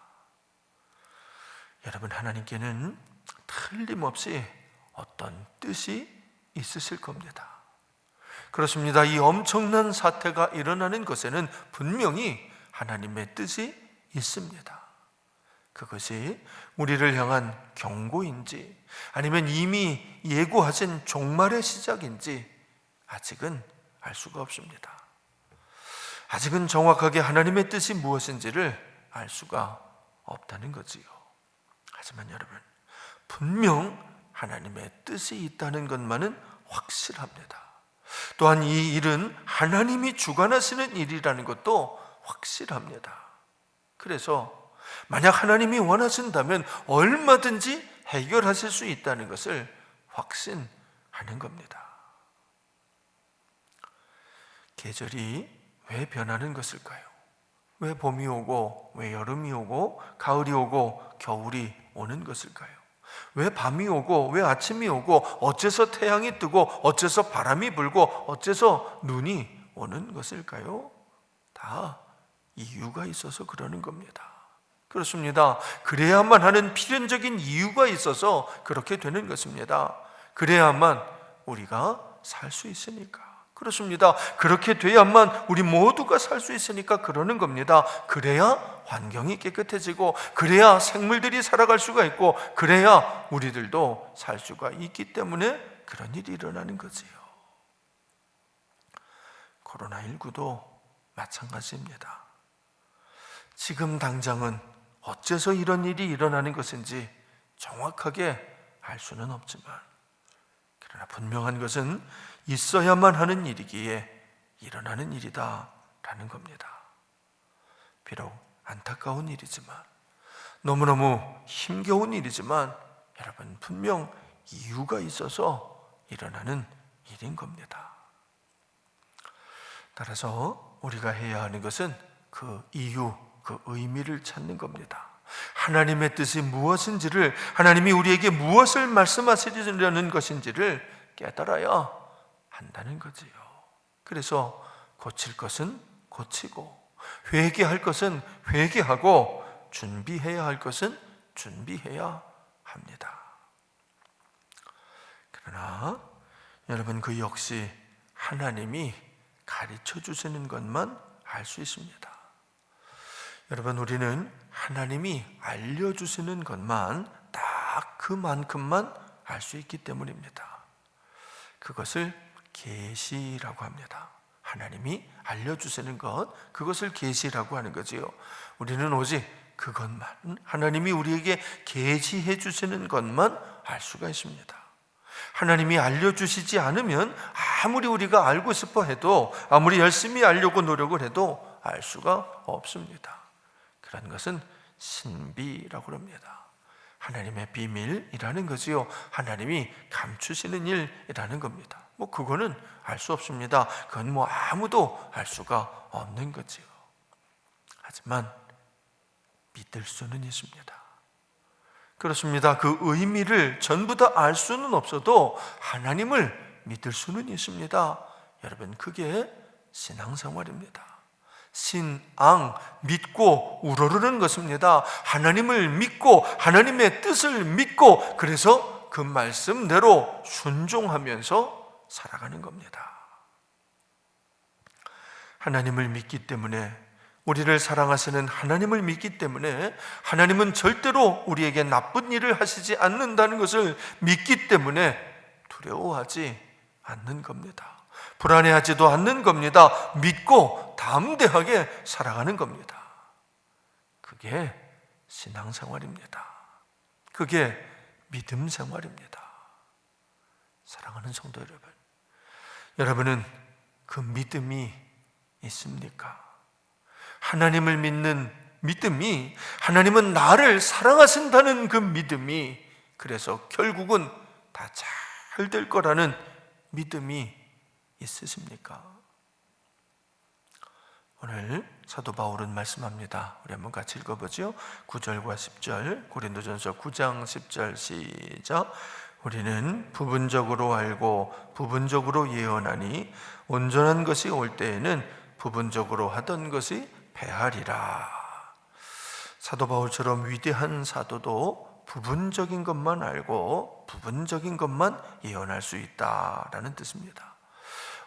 여러분, 하나님께는 틀림없이 어떤 뜻이 있으실 겁니다. 그렇습니다. 이 엄청난 사태가 일어나는 것에는 분명히 하나님의 뜻이 있습니다. 그것이 우리를 향한 경고인지 아니면 이미 예고하신 종말의 시작인지 아직은 알 수가 없습니다. 아직은 정확하게 하나님의 뜻이 무엇인지를 알 수가 없다는 거지요. 하지만 여러분, 분명 하나님의 뜻이 있다는 것만은 확실합니다. 또한 이 일은 하나님이 주관하시는 일이라는 것도 확실합니다. 그래서 만약 하나님이 원하신다면 얼마든지 해결하실 수 있다는 것을 확신하는 겁니다. 계절이 왜 변하는 것일까요? 왜 봄이 오고 왜 여름이 오고 가을이 오고 겨울이 오는 것일까요? 왜 밤이 오고 왜 아침이 오고 어째서 태양이 뜨고 어째서 바람이 불고 어째서 눈이 오는 것일까요? 다 이유가 있어서 그러는 겁니다. 그렇습니다. 그래야만 하는 필연적인 이유가 있어서 그렇게 되는 것입니다. 그래야만 우리가 살 수 있으니까. 그렇습니다. 그렇게 돼야만 우리 모두가 살 수 있으니까 그러는 겁니다. 그래야 환경이 깨끗해지고 그래야 생물들이 살아갈 수가 있고 그래야 우리들도 살 수가 있기 때문에 그런 일이 일어나는 거지요. 코로나19도 마찬가지입니다. 지금 당장은 어째서 이런 일이 일어나는 것인지 정확하게 알 수는 없지만 그러나 분명한 것은 있어야만 하는 일이기에 일어나는 일이다라는 겁니다. 비록 안타까운 일이지만 너무너무 힘겨운 일이지만 여러분, 분명 이유가 있어서 일어나는 일인 겁니다. 따라서 우리가 해야 하는 것은 그 이유, 그 의미를 찾는 겁니다. 하나님의 뜻이 무엇인지를, 하나님이 우리에게 무엇을 말씀하시려는 것인지를 깨달아야 한다는 거지요. 그래서 고칠 것은 고치고 회개할 것은 회개하고 준비해야 할 것은 준비해야 합니다. 그러나 여러분, 그 역시 하나님이 가르쳐 주시는 것만 알 수 있습니다. 여러분, 우리는 하나님이 알려주시는 것만 딱 그만큼만 알 수 있기 때문입니다. 그것을 계시라고 합니다. 하나님이 알려주시는 것, 그것을 계시라고 하는 거지요. 우리는 오직 그것만, 하나님이 우리에게 계시해 주시는 것만 알 수가 있습니다. 하나님이 알려주시지 않으면 아무리 우리가 알고 싶어 해도, 아무리 열심히 알려고 노력을 해도 알 수가 없습니다. 그런 것은 신비라고 합니다. 하나님의 비밀이라는 거지요. 하나님이 감추시는 일이라는 겁니다. 그거는 알 수 없습니다. 그건 아무도 알 수가 없는 거지요. 하지만 믿을 수는 있습니다. 그렇습니다. 그 의미를 전부 다 알 수는 없어도 하나님을 믿을 수는 있습니다. 여러분, 그게 신앙생활입니다. 신앙, 믿고 우러르는 것입니다. 하나님을 믿고 하나님의 뜻을 믿고 그래서 그 말씀대로 순종하면서 살아가는 겁니다. 하나님을 믿기 때문에, 우리를 사랑하시는 하나님을 믿기 때문에, 하나님은 절대로 우리에게 나쁜 일을 하시지 않는다는 것을 믿기 때문에 두려워하지 않는 겁니다. 불안해하지도 않는 겁니다. 믿고 담대하게 살아가는 겁니다. 그게 신앙생활입니다. 그게 믿음 생활입니다. 사랑하는 성도 여러분, 여러분은 그 믿음이 있습니까? 하나님을 믿는 믿음이, 하나님은 나를 사랑하신다는 그 믿음이, 그래서 결국은 다 잘 될 거라는 믿음이 있으십니까? 오늘 사도 바울은 말씀합니다. 우리 한번 같이 읽어보죠. 9절과 10절, 고린도전서 9장 10절 시작. 우리는 부분적으로 알고 부분적으로 예언하니 온전한 것이 올 때에는 부분적으로 하던 것이 패하리라. 사도 바울처럼 위대한 사도도 부분적인 것만 알고 부분적인 것만 예언할 수 있다라는 뜻입니다.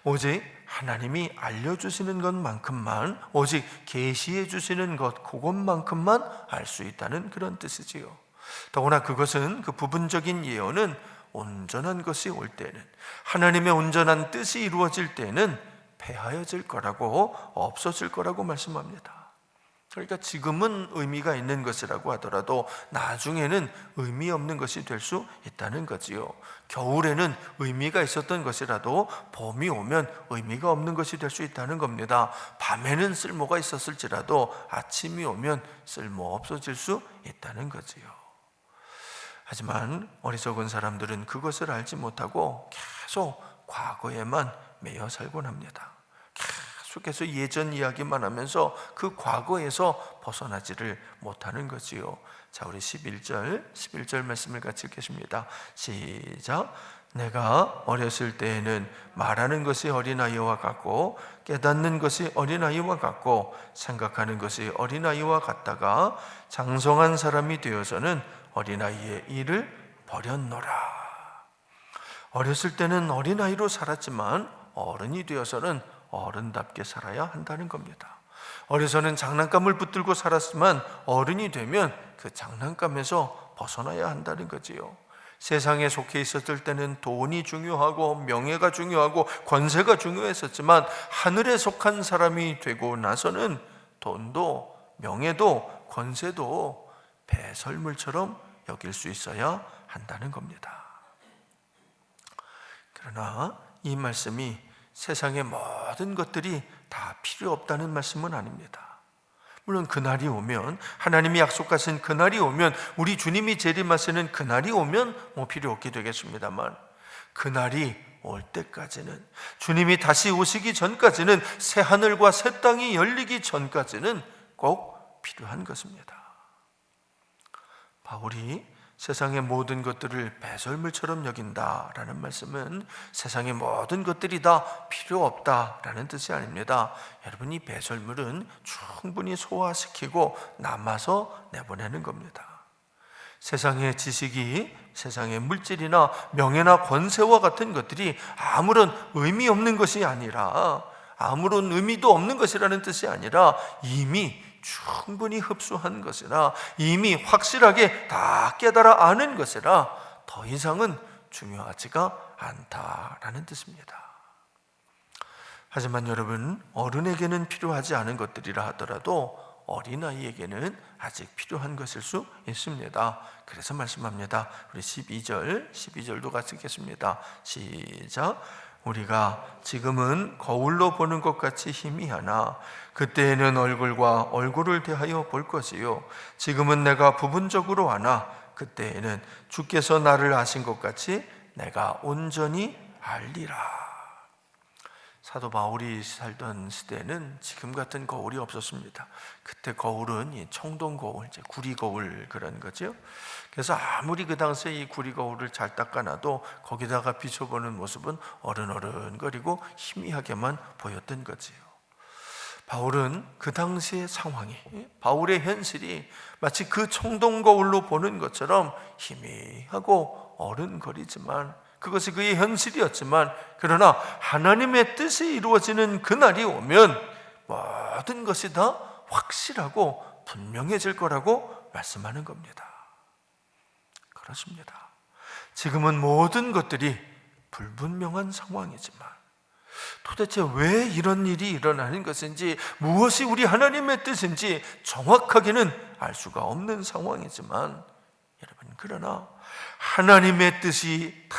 오직 하나님이 알려주시는 것만큼만, 오직 계시해 주시는 것 그것만큼만 알 수 있다는 그런 뜻이지요. 더구나 그것은, 그 부분적인 예언은 온전한 것이 올 때는, 하나님의 온전한 뜻이 이루어질 때는 패하여질 거라고, 없어질 거라고 말씀합니다. 그러니까 지금은 의미가 있는 것이라고 하더라도 나중에는 의미 없는 것이 될 수 있다는 거지요. 겨울에는 의미가 있었던 것이라도 봄이 오면 의미가 없는 것이 될 수 있다는 겁니다. 밤에는 쓸모가 있었을지라도 아침이 오면 쓸모 없어질 수 있다는 거지요. 하지만 어리석은 사람들은 그것을 알지 못하고 계속 과거에만 매여 살곤 합니다. 계속해서 예전 이야기만 하면서 그 과거에서 벗어나지를 못하는 거지요. 자, 우리 11절 말씀을 같이 읽겠습니다. 시작. 내가 어렸을 때에는 말하는 것이 어린아이와 같고 깨닫는 것이 어린아이와 같고 생각하는 것이 어린아이와 같다가 장성한 사람이 되어서는 어린아이의 일을 버렸노라. 어렸을 때는 어린아이로 살았지만 어른이 되어서는 어른답게 살아야 한다는 겁니다. 어려서는 장난감을 붙들고 살았지만 어른이 되면 그 장난감에서 벗어나야 한다는 거지요. 세상에 속해 있었을 때는 돈이 중요하고 명예가 중요하고 권세가 중요했었지만 하늘에 속한 사람이 되고 나서는 돈도 명예도 권세도 배설물처럼 여길 수 있어야 한다는 겁니다. 그러나 이 말씀이 세상의 모든 것들이 다 필요 없다는 말씀은 아닙니다. 물론 그날이 오면, 하나님이 약속하신 그날이 오면, 우리 주님이 재림하시는 그날이 오면 필요 없게 되겠습니다만, 그날이 올 때까지는, 주님이 다시 오시기 전까지는, 새 하늘과 새 땅이 열리기 전까지는 꼭 필요한 것입니다. 바울이 세상의 모든 것들을 배설물처럼 여긴다라는 말씀은 세상의 모든 것들이 다 필요 없다라는 뜻이 아닙니다. 여러분, 이 배설물은 충분히 소화시키고 남아서 내보내는 겁니다. 세상의 지식이, 세상의 물질이나 명예나 권세와 같은 것들이 아무런 의미 없는 것이 아니라, 아무런 의미도 없는 것이라는 뜻이 아니라 이미 충분히 흡수한 것이라, 이미 확실하게 다 깨달아 아는 것이라 더 이상은 중요하지가 않다라는 뜻입니다. 하지만 여러분, 어른에게는 필요하지 않은 것들이라 하더라도 어린아이에게는 아직 필요한 것일 수 있습니다. 그래서 말씀합니다. 우리 12절도 같이 읽겠습니다. 시작. 우리가 지금은 거울로 보는 것 같이 희미하나 그때에는 얼굴과 얼굴을 대하여 볼 것이요 지금은 내가 부분적으로 아나 그때에는 주께서 나를 아신 것 같이 내가 온전히 알리라. 사도 바울이 살던 시대에는 지금 같은 거울이 없었습니다. 그때 거울은 이 청동 거울, 이제 구리 거울 그런 거죠. 그래서 아무리 그 당시에 이 구리 거울을 잘 닦아놔도 거기다가 비춰보는 모습은 어른어른거리고 희미하게만 보였던 거지요. 바울은 그 당시의 상황이, 바울의 현실이 마치 그 청동 거울로 보는 것처럼 희미하고 어른거리지만, 그것이 그의 현실이었지만, 그러나 하나님의 뜻이 이루어지는 그날이 오면 모든 것이 다 확실하고 분명해질 거라고 말씀하는 겁니다. 그렇습니다. 지금은 모든 것들이 불분명한 상황이지만 도대체 왜 이런 일이 일어나는 것인지, 무엇이 우리 하나님의 뜻인지 정확하게는 알 수가 없는 상황이지만, 여러분, 그러나 하나님의 뜻이 다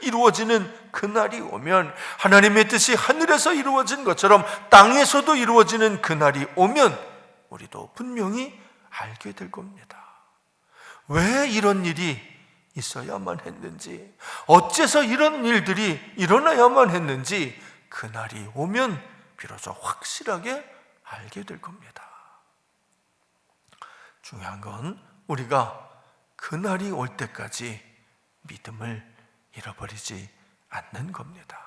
이루어지는 그날이 오면, 하나님의 뜻이 하늘에서 이루어진 것처럼 땅에서도 이루어지는 그날이 오면 우리도 분명히 알게 될 겁니다. 왜 이런 일이 있어야만 했는지, 어째서 이런 일들이 일어나야만 했는지, 그날이 오면 비로소 확실하게 알게 될 겁니다. 중요한 건 우리가 그날이 올 때까지 믿음을 잃어버리지 않는 겁니다.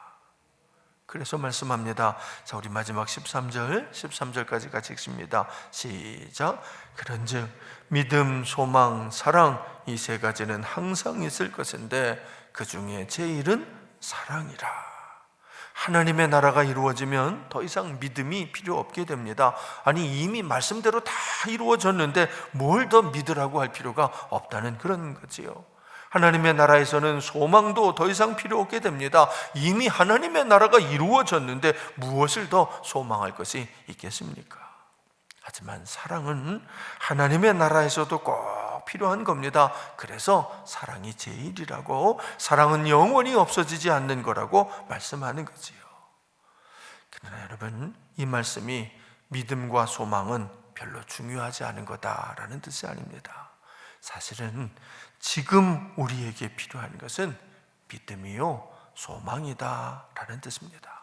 그래서 말씀합니다. 자, 우리 마지막 13절까지 같이 읽습니다. 시작. 그런즉 믿음, 소망, 사랑, 이 세 가지는 항상 있을 것인데 그 중에 제일은 사랑이라. 하나님의 나라가 이루어지면 더 이상 믿음이 필요 없게 됩니다. 아니, 이미 말씀대로 다 이루어졌는데 뭘 더 믿으라고 할 필요가 없다는 그런 거지요. 하나님의 나라에서는 소망도 더 이상 필요 없게 됩니다. 이미 하나님의 나라가 이루어졌는데 무엇을 더 소망할 것이 있겠습니까? 하지만 사랑은 하나님의 나라에서도 꼭 필요한 겁니다. 그래서 사랑이 제일이라고, 사랑은 영원히 없어지지 않는 거라고 말씀하는 거지요. 그러나 여러분, 이 말씀이 믿음과 소망은 별로 중요하지 않은 거다라는 뜻이 아닙니다. 사실은 지금 우리에게 필요한 것은 믿음이요 소망이다 라는 뜻입니다.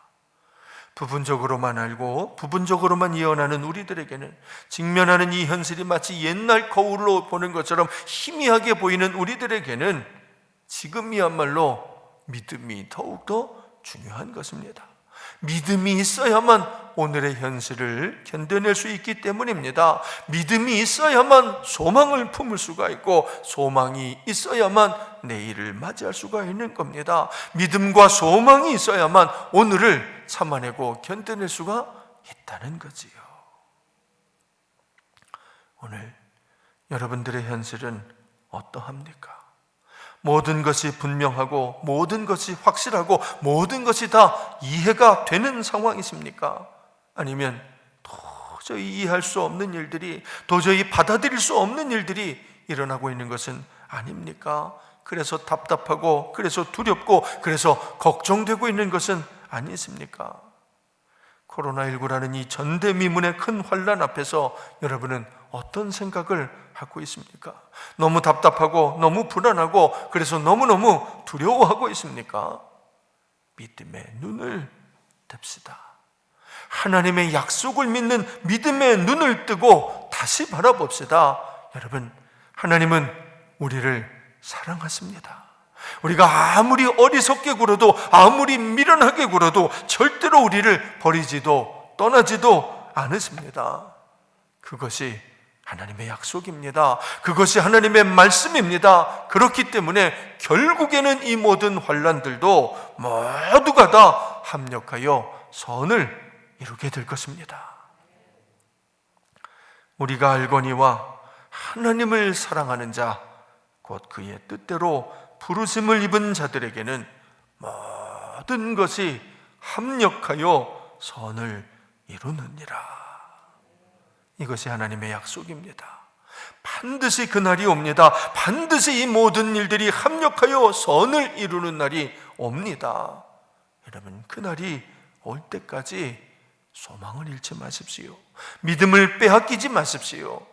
부분적으로만 알고 부분적으로만 예언하는 우리들에게는, 직면하는 이 현실이 마치 옛날 거울로 보는 것처럼 희미하게 보이는 우리들에게는 지금이야말로 믿음이 더욱더 중요한 것입니다. 믿음이 있어야만 오늘의 현실을 견뎌낼 수 있기 때문입니다. 믿음이 있어야만 소망을 품을 수가 있고, 소망이 있어야만 내일을 맞이할 수가 있는 겁니다. 믿음과 소망이 있어야만 오늘을 참아내고 견뎌낼 수가 있다는 거지요. 오늘 여러분들의 현실은 어떠합니까? 모든 것이 분명하고 모든 것이 확실하고 모든 것이 다 이해가 되는 상황이십니까? 아니면 도저히 이해할 수 없는 일들이, 도저히 받아들일 수 없는 일들이 일어나고 있는 것은 아닙니까? 그래서 답답하고, 그래서 두렵고, 그래서 걱정되고 있는 것은 아니십니까? 코로나19라는 이 전대미문의 큰 환난 앞에서 여러분은 어떤 생각을 하고 있습니까? 너무 답답하고 너무 불안하고 그래서 너무너무 두려워하고 있습니까? 믿음의 눈을 뜹시다. 하나님의 약속을 믿는 믿음의 눈을 뜨고 다시 바라봅시다. 여러분, 하나님은 우리를 사랑하십니다. 우리가 아무리 어리석게 굴어도, 아무리 미련하게 굴어도 절대로 우리를 버리지도 떠나지도 않으십니다. 그것이 하나님의 약속입니다. 그것이 하나님의 말씀입니다. 그렇기 때문에 결국에는 이 모든 환난들도 모두가 다 합력하여 선을 이루게 될 것입니다. 우리가 알거니와 하나님을 사랑하는 자, 곧 그의 뜻대로 부르심을 입은 자들에게는 모든 것이 합력하여 선을 이루느니라. 이것이 하나님의 약속입니다. 반드시 그날이 옵니다. 반드시 이 모든 일들이 합력하여 선을 이루는 날이 옵니다. 여러분, 그날이 올 때까지 소망을 잃지 마십시오. 믿음을 빼앗기지 마십시오.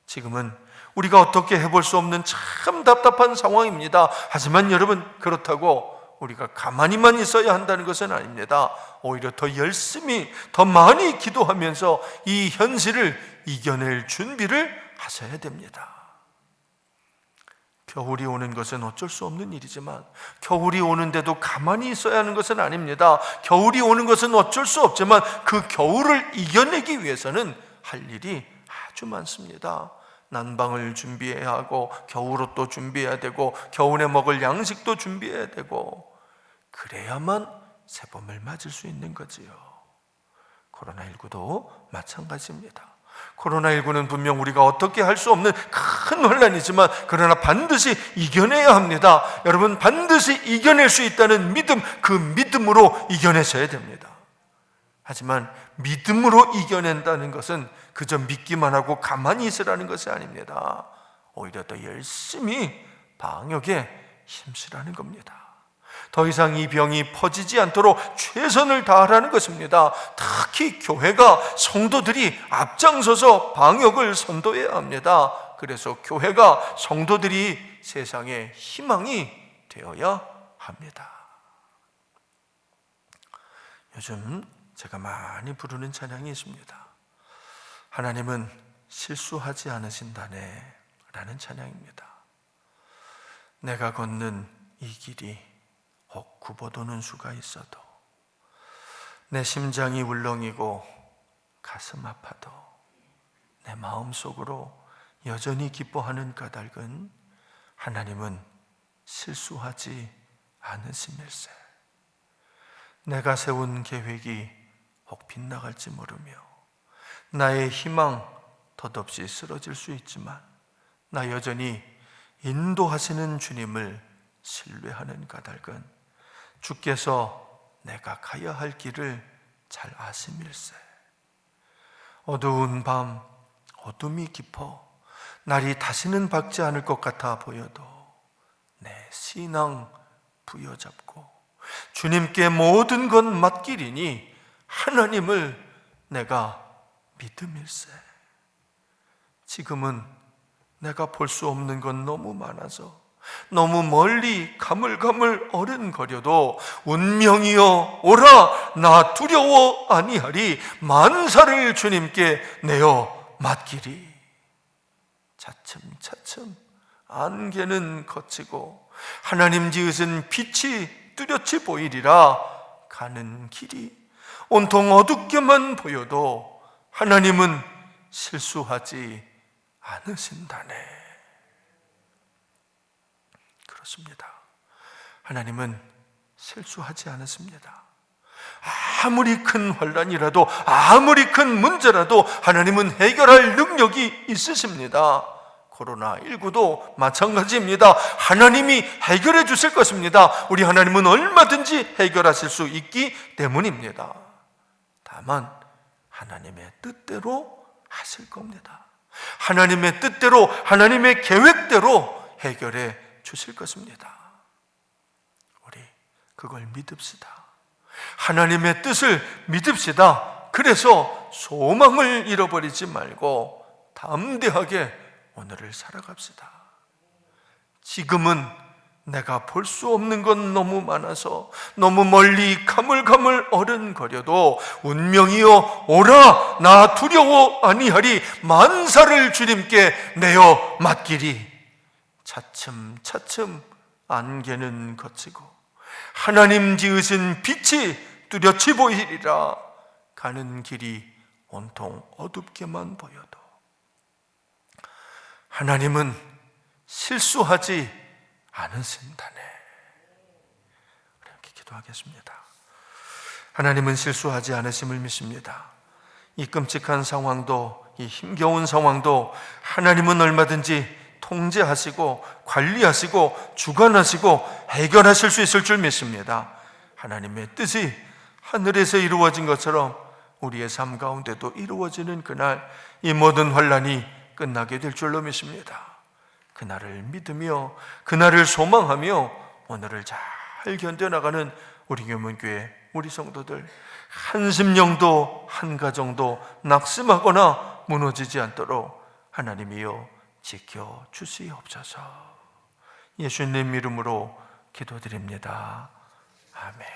지금은 우리가 어떻게 해볼 수 없는 참 답답한 상황입니다. 하지만 여러분, 그렇다고 우리가 가만히만 있어야 한다는 것은 아닙니다. 오히려 더 열심히, 더 많이 기도하면서 이 현실을 이겨낼 준비를 하셔야 됩니다. 겨울이 오는 것은 어쩔 수 없는 일이지만 겨울이 오는데도 가만히 있어야 하는 것은 아닙니다. 겨울이 오는 것은 어쩔 수 없지만 그 겨울을 이겨내기 위해서는 할 일이 아주 많습니다. 난방을 준비해야 하고 겨울옷도 준비해야 되고 겨울에 먹을 양식도 준비해야 되고 그래야만 새봄을 맞을 수 있는 거지요. 코로나19도 마찬가지입니다. 코로나19는 분명 우리가 어떻게 할 수 없는 큰 혼란이지만 그러나 반드시 이겨내야 합니다. 여러분, 반드시 이겨낼 수 있다는 믿음, 그 믿음으로 이겨내셔야 됩니다. 하지만 믿음으로 이겨낸다는 것은 그저 믿기만 하고 가만히 있으라는 것이 아닙니다. 오히려 더 열심히 방역에 힘쓰라는 겁니다. 더 이상 이 병이 퍼지지 않도록 최선을 다하라는 것입니다. 특히 교회가, 성도들이 앞장서서 방역을 선도해야 합니다. 그래서 교회가, 성도들이 세상의 희망이 되어야 합니다. 요즘 제가 많이 부르는 찬양이 있습니다. 하나님은 실수하지 않으신다네 라는 찬양입니다. 내가 걷는 이 길이 혹 굽어도는 수가 있어도 내 심장이 울렁이고 가슴 아파도 내 마음속으로 여전히 기뻐하는 까닭은 하나님은 실수하지 않으심일세. 내가 세운 계획이 혹 빗나갈지 모르며 나의 희망 덧없이 쓰러질 수 있지만 나 여전히 인도하시는 주님을 신뢰하는 까닭은 주께서 내가 가야 할 길을 잘 아심일세. 어두운 밤 어둠이 깊어 날이 다시는 밝지 않을 것 같아 보여도 내 신앙 부여잡고 주님께 모든 것 맡기리니 하나님을 내가 믿음일세. 지금은 내가 볼 수 없는 건 너무 많아서 너무 멀리 가물가물 어른거려도 운명이여 오라 나 두려워 아니하리 만사를 주님께 내어 맡기리. 차츰차츰 안개는 걷히고 하나님 지으신 빛이 뚜렷이 보이리라. 가는 길이 온통 어둡게만 보여도 하나님은 실수하지 않으신다네. 그렇습니다. 하나님은 실수하지 않으십니다. 아무리 큰 환난이라도 아무리 큰 문제라도 하나님은 해결할 능력이 있으십니다. 코로나19도 마찬가지입니다. 하나님이 해결해 주실 것입니다. 우리 하나님은 얼마든지 해결하실 수 있기 때문입니다. 다만 하나님의 뜻대로 하실 겁니다. 하나님의 뜻대로, 하나님의 계획대로 해결해 주실 것입니다. 우리 그걸 믿읍시다. 하나님의 뜻을 믿읍시다. 그래서 소망을 잃어버리지 말고 담대하게 오늘을 살아갑시다. 지금은 내가 볼 수 없는 건 너무 많아서 너무 멀리 가물가물 어른거려도 운명이여 오라 나 두려워 아니하리 만사를 주님께 내어 맡기리. 차츰차츰 안개는 걷히고 하나님 지으신 빛이 뚜렷이 보이리라. 가는 길이 온통 어둡게만 보여도 하나님은 실수하지 않으신다네. 이렇게 기도하겠습니다. 하나님은 실수하지 않으심을 믿습니다. 이 끔찍한 상황도, 이 힘겨운 상황도 하나님은 얼마든지 통제하시고 관리하시고 주관하시고 해결하실 수 있을 줄 믿습니다. 하나님의 뜻이 하늘에서 이루어진 것처럼 우리의 삶 가운데도 이루어지는 그날 이 모든 환난이 끝나게 될 줄로 믿습니다. 그날을 믿으며 그날을 소망하며 오늘을 잘 견뎌나가는 우리 교문교회 우리 성도들 한 심령도 한 가정도 낙심하거나 무너지지 않도록 하나님이여 지켜주시옵소서. 예수님 이름으로 기도드립니다. 아멘.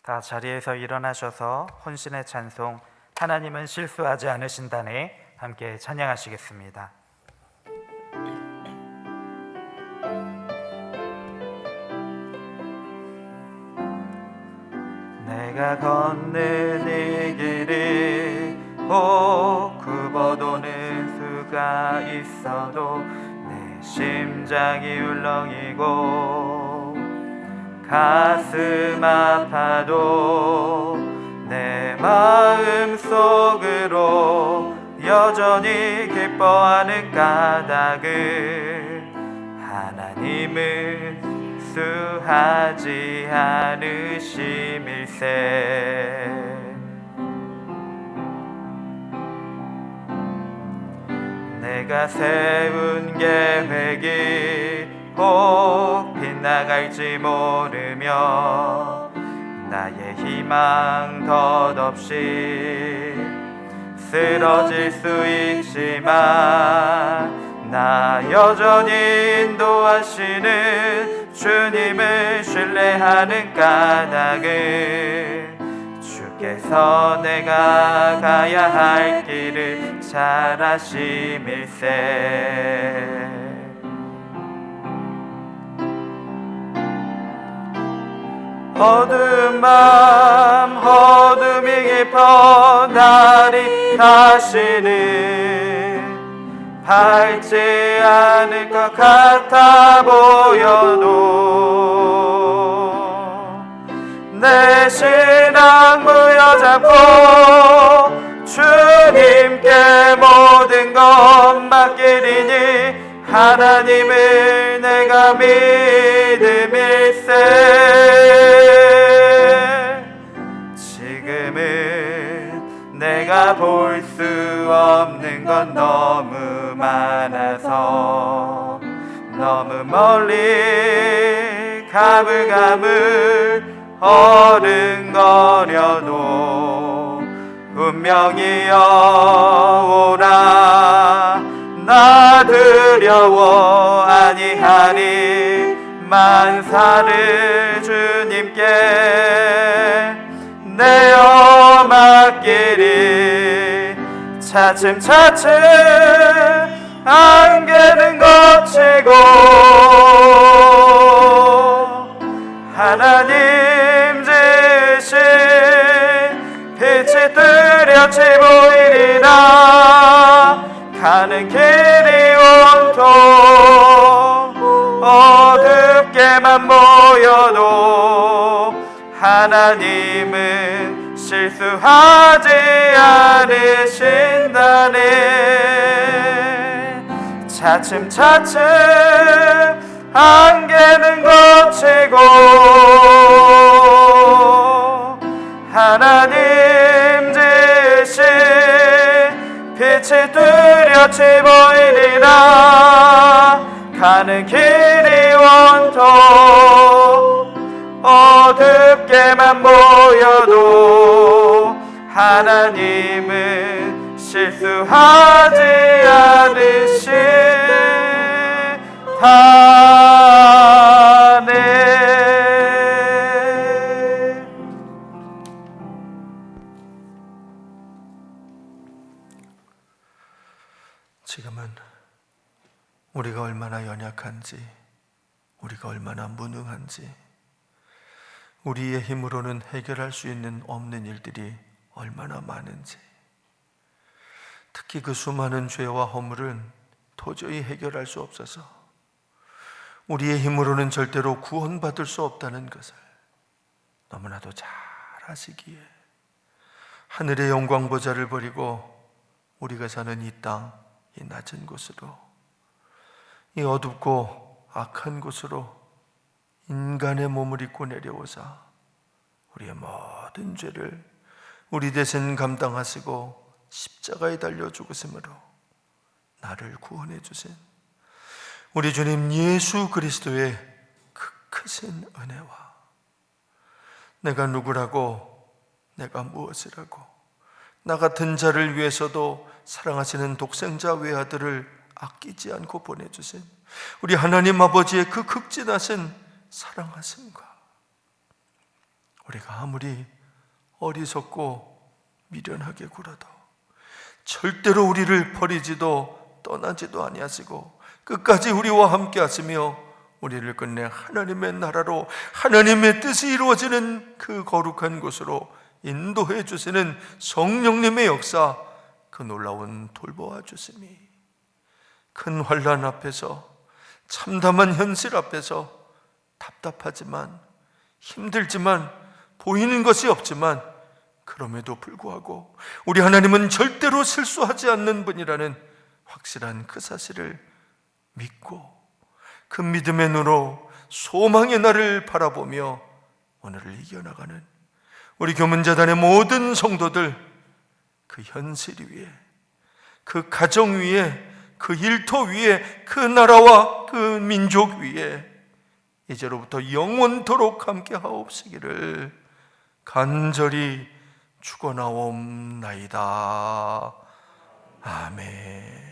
다 자리에서 일어나셔서 혼신의 찬송 하나님은 실수하지 않으신다네 함께 찬양하시겠습니다. 내가 걷는 이 길이 굽어도는 수가 있어도 내 심장이 울렁이고 가슴 아파도 내 마음 속으로 여전히 기뻐하는 까닭을 하나님은 수하지 않으심일세. 내가 세운 계획이 꼭 빗나갈지 모르며 나의 희망 덧없이 쓰러질 수 있지만 나 여전히 인도하시는 주님을 신뢰하는 까닭은 주께서 내가 가야 할 길을 잘 아심일세. 어두운 밤 어둠이 깊어 날이 다시는 밝지 않을 것 같아 보여도 내 신앙 부여잡고 주님께 모든 것 맡기리니 하나님을 내가 믿음일세. 지금은 내가 볼 수 없는 건 너무 많아서 너무 멀리 가물가물 어른거려도 운명이여 오라 나 두려워 아니하니 만사를 주님께 내어 맡기리. 차츰차츰 안개는 걷히고 하나님 지으신 빛이 뚜렷이 보이리라. 가는 길이 온통 어둡게만 보여도 하나님은 실수하지 않으신다네. 차츰차츰 안개는 걷히고 하나님 지으신 빛이 뚜렷이 보이리라. 가는 길이 온통 어둡게만 보여도 하나님은 실수하지 않으시다네. 지금은 우리가 얼마나 연약한지, 우리가 얼마나 무능한지, 우리의 힘으로는 해결할 수 있는 없는 일들이 얼마나 많은지, 특히 그 수많은 죄와 허물은 도저히 해결할 수 없어서 우리의 힘으로는 절대로 구원받을 수 없다는 것을 너무나도 잘 아시기에 하늘의 영광 보좌를 버리고 우리가 사는 이 땅, 이 낮은 곳으로, 이 어둡고 악한 곳으로 인간의 몸을 입고 내려오사 우리의 모든 죄를 우리 대신 감당하시고 십자가에 달려 죽으심으로 나를 구원해 주신 우리 주님 예수 그리스도의 그 크신 은혜와 내가 누구라고, 내가 무엇이라고, 나 같은 자를 위해서도 사랑하시는 독생자 외아들을 아끼지 않고 보내주신 우리 하나님 아버지의 그 극진하신 사랑하심과 우리가 아무리 어리석고 미련하게 굴어도 절대로 우리를 버리지도 떠나지도 아니하시고 끝까지 우리와 함께 하시며 우리를 끝내 하나님의 나라로 하나님의 뜻이 이루어지는 그 거룩한 곳으로 인도해 주시는 성령님의 역사, 그 놀라운 돌보아 주심이 큰 환난 앞에서, 참담한 현실 앞에서 답답하지만 힘들지만 보이는 것이 없지만 그럼에도 불구하고 우리 하나님은 절대로 실수하지 않는 분이라는 확실한 그 사실을 믿고 그 믿음의 눈으로 소망의 날을 바라보며 오늘을 이겨나가는 우리 교문재단의 모든 성도들, 그 현실 위에, 그 가정 위에, 그 일터 위에, 그 나라와 그 민족 위에 이제로부터 영원토록 함께 하옵시기를 간절히 축원하옵나이다. 아멘.